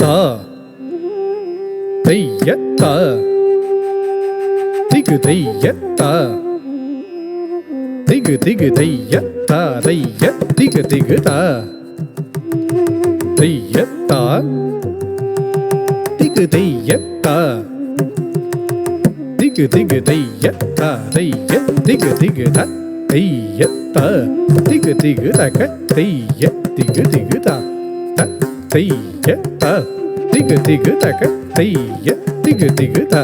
தையத்தா தையத்தா திகு தையத்தா திகு திகு தையத்தா தைய திகு திகு தா தையத்தா திகு தையத்தா திகு திகு தையத்தா தைய திகு திகு தா தையத்தா திகு திகு தக தைய திகு திகு தா தையத்தா திகு திகு தக தைய திகு திகு தா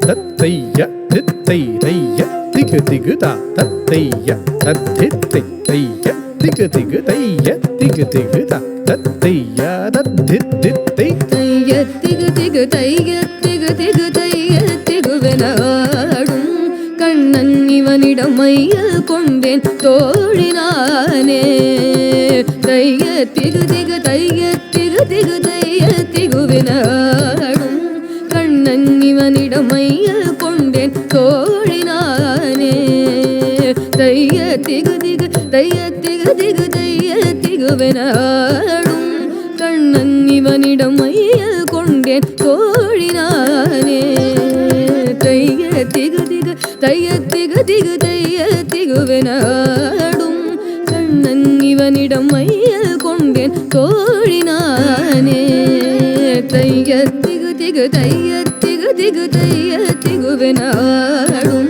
தத்தைய தித்தை தைய திகு திகு தா தத்தைய தத்தித்தை தைய திகு திகு தைய திகு திகு தா தத்தைய தத்தித்தை தைய திகு திகு தைய திகு திகு தைய திகுவெனாடும் கண்ணன் இவனிடம் மையல் கொண்டேன் தோழினானே தைய திகு திகு தைய திகு திகு தைய திகுவெனாடும் கண்ணன் இவனிடம் மையல் கொண்டேன் தோழினானே தைய திகு திகு தைய திகு திகு தைய திகுவெனாடும் கண்ணன் இவனிடம் மையல் கொண்டேன் தோழினானே தைய திகு திகு தைய திகு திகு தைய திகுவெனாடும் கண்ணன் இவனிடம் மையல் கொண்டேன் தோழினானே தைய திகு திகு தைய திகு திகு தைய திகுவெனாடும்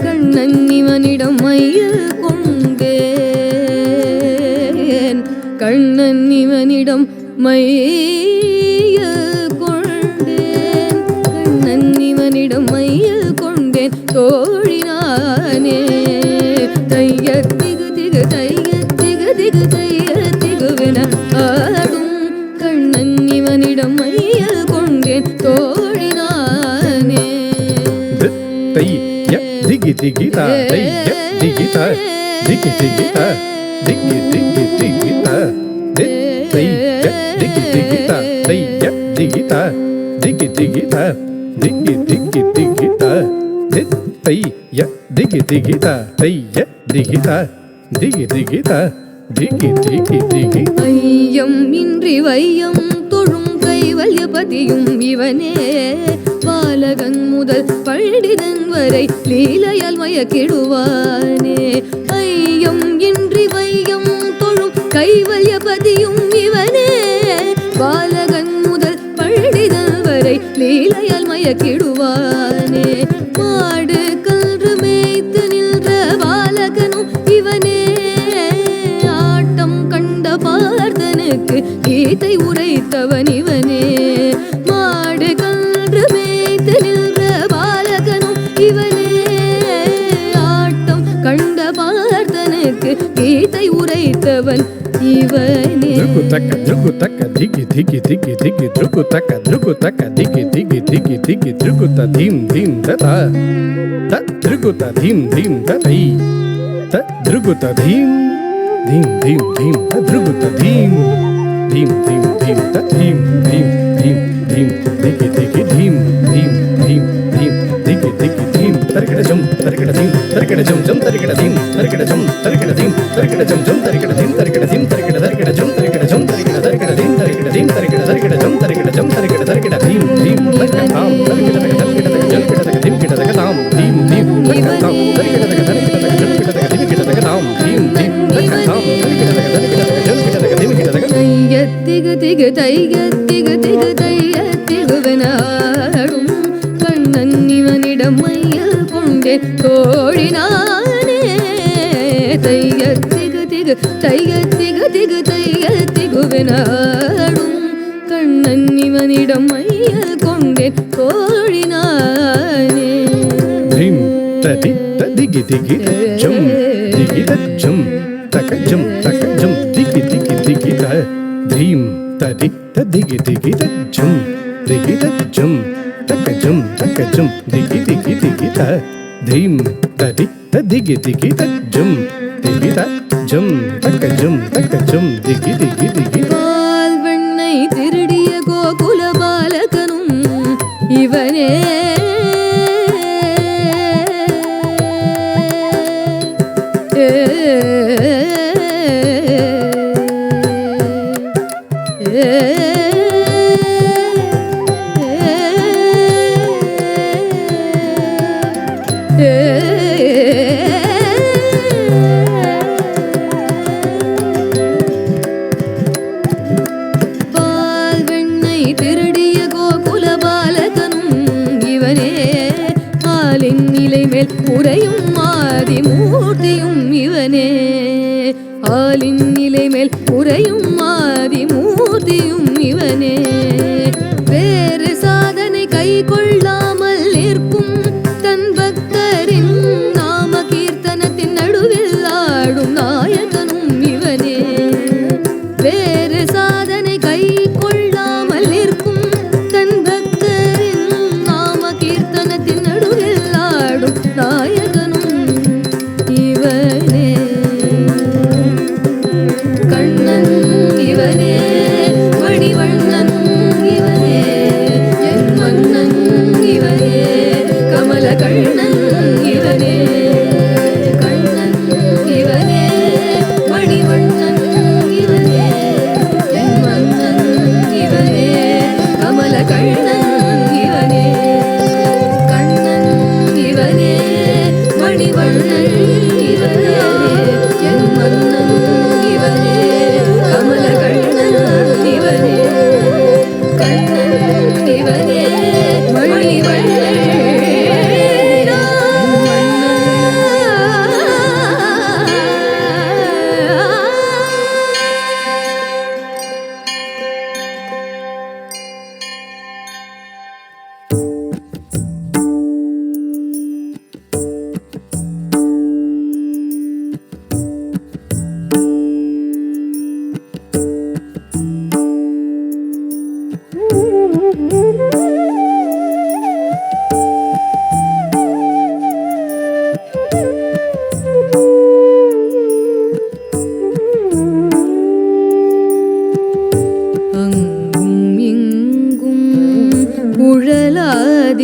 கண்ணன் இவனிடம் மையல் கொண்டேன் கண்ணன் இவனிடம் மையல் கொண்டேன் கண்ணன் இவனிடம் மையல் கொண்டேன் தோழினானே தைய திகு திகு தைய திகு திகு தைய திகுவெனாடும் கண்ணன் இவனிடம் மையல் கொண்டேன் தோழினானே தைய திகி திகி தா தைய திகி தா திகி திகி தா திகி திகி திகி தா தைய திகி திகி தா தைய திகி தா திகி திகி தா திகி திகி திகி தா தைய திகி திகி தா தைய திகி தா திகி திகி தா திகி திகி திகி ஐயம் இன்றி வையம் தொழும் கைவல்யபதியும் இவனே பாலகன் முதல் பண்டிதன் வரை லீலையால் மயக்கிடுவானே ஐயம் இன்றி வையம் தொழும் கைவல்யபதியும் இவனே பாலகன் முதல் பண்டிதன் வரை லீலையால் மயக்கிடுவானே மாடு கன்று மேய்த்து நின்ற பாலகனும் இவனே ஆட்டம் கண்ட பார்த்தனுக்கு கீதை உரைத்தவன் இவனே மாடு கன்று மேய்த்து நின்ற பாலகனும் இவனே ஆட்டம் கண்ட பார்த்தனுக்கு கீதை உரைத்தவன் இவனே த்ருகுதக்க திகி திகி திகி திகி த்ருகுதக்க திகி திகி திகி திகி த்ருகுத தீம் தீம் ததா த்ருகுத தீம் தீம் ததை த்ருகுத தீம் தீம் தீம் தீம் த்ருகுத தீம் தீம் தீம் தீம் தீம் தீம் தீம் தீம் திகி திகி தீம் தீம் தீம் தீம் திகி திகி தீம் தரிகடஜம் தரிகடதீம் தரிகடஜம் ஜம் தரிகடதீம் தரிகடஜம் தரிகடதீம் தரிகடஜம் ஜம் தரிகடதீம் தரிகடதீம் தரிகட தரிகடஜம் தரிகடஜம் தரிகட தரிகடதீம் தரிகடதீம் தரிகட தரிகடஜம் தரிகடஜம் தரிகட தரிகடதீம் தீம் தரிகடாம் தரிகட தரிகடஜம் கிடதகதீம் கிடதகதாம் தீம் தீம் தரிகடாம் தரிகட தரிகடஜம் கிடதகதீம் கிடதகதாம் தீம் தீம் தரிகடாம் தரிகட தரிகடஜம் கிடதகதீம் கிடதகதாம் தைய திகு திகு தைய திகு திகு தைய திகுவெனாடும் கண்ணன் இவனிடம் மையல் கொண்டேன் தோழினானே தைய திகு திகு தைய திகு திகு தைய திகுவெனாடும் கண்ணன் இவனிடம் மையல் கொண்டேன் தோழினானே தீம் ததி ததிகி திகி ஜம் திகி தஜம் தகஜம் தகஜம் திகி திகி திகி த தீம் ததி ததிகி திகி தஜம் திகி தஜம் தகஜம் தகஜம் திகி திகி திகி த தீம் ததி ததிகி திகி தஜம் திகி தஜம் தகஜம் தகஜம் திகி திகி திகி பால் வெண்ணை திருடிய கோகுல பாலகனும் இவனே கை கொள்ளாமல் நிற்கும் தன் பக்தரின் நாம கீர்த்தனத்தின் நடுவில் ஆடும் நாயகனும் இவனே. கண்ணன் இவனே, மணிவண்ணன் இவனே, என் மன்னன் இவனே, கமல கண்ணன் இவனே. கண்ணன் இவனே, மணிவண்ணன் இவனே, என் மன்னன் இவனே, கமல கண்ணன் இவனே. கண்ணன் இவனே, மணிவண்ணன் இவனே, என் மன்னன் இவனே, கமல கண்ணன் இவனே. கண்ணன் இவனே, மணிவண்ணன்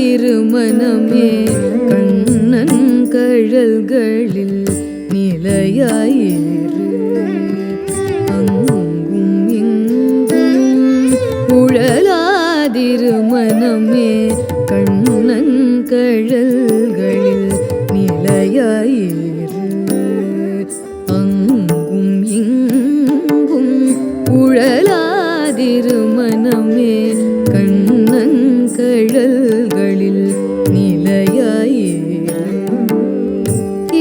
உழலாதிருமனமே கண்ணன் கழல்களில் நிலையாயிரு. அங்கும் இங்கும் உழலாதிருமனமே கண்ணன் கழல்களில் நிலையாயிரு. அங்கும் இங்கும் உழலாதிருமனமே கண்ணன் கழல்களில் நிலையாயிரு.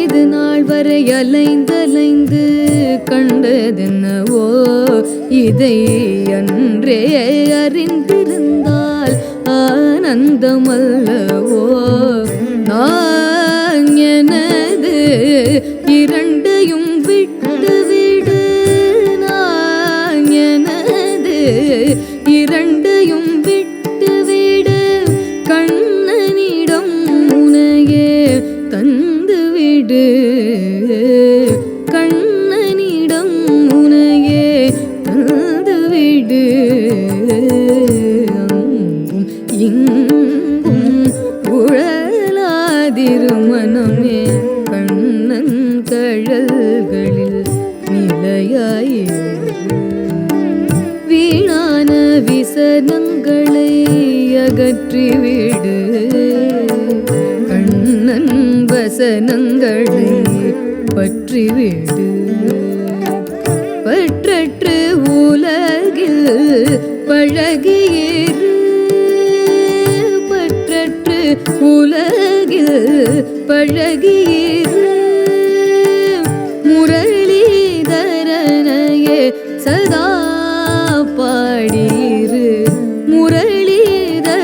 இது நாள் வரை அலைந்தலைந்து கண்டதென்னவோ, இதை அன்றே அறிந்திருந்தால் ஆனந்தமல்லவோ. நான் எனது இரண்டையும் விட்டுவிடு, நான் எனது இரண்டையும் விட்டுவிடு, கண்ணனிடம் உனையே தந்துவிடு. கண்ணனிடம் உனையே தந்துவிடு. அங்கும் இங்கும் உழலாதிருமனமே கண்ணன் கழல்களில் நிலையாயிரு. வீணான விசனங்களை அகற்றிவிடு, கண்ணன் வசனங்களை பற்றிவிடு. பற்றற்று உலகில் பழகியிரு, பற்றற்று உலகில் பழகியிரு. முரளிதரனையே சதா பாடியிரு, முரளிதரனையே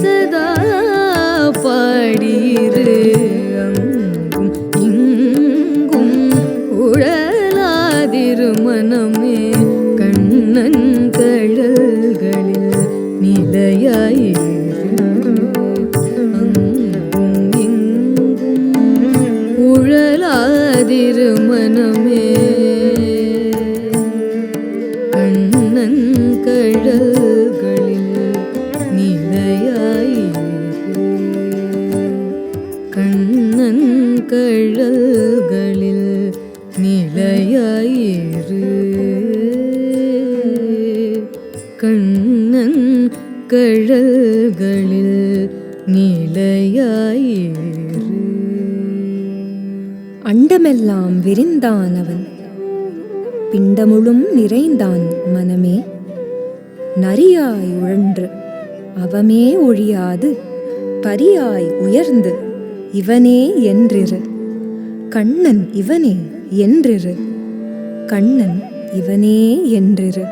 சதா பாடியிரு. அங்கும் இங்கும் உழலாதிருமனமே கண்ணன் கழல்களில் நிலையாயிரு. அங்கும் இங்கும் உழலாதிருமனமே கண்ணன் கழல்களில் நிலையாயிரு. கண்ணன் கழல்களில் நிலையாயிரு. கண்ணன் கழல்களில் நிலையாயிரு. அண்டமெல்லாம் விரிந்தான் அவன், பிண்டமுழும் நிறைந்தான் மனமே. நரியாய் உழன்று அவமே ஒழியாது பரியாய் உயர்ந்து இவனே என்றிரு. கண்ணன் இவனே என்றிரு, கண்ணன் இவனே என்றிரு.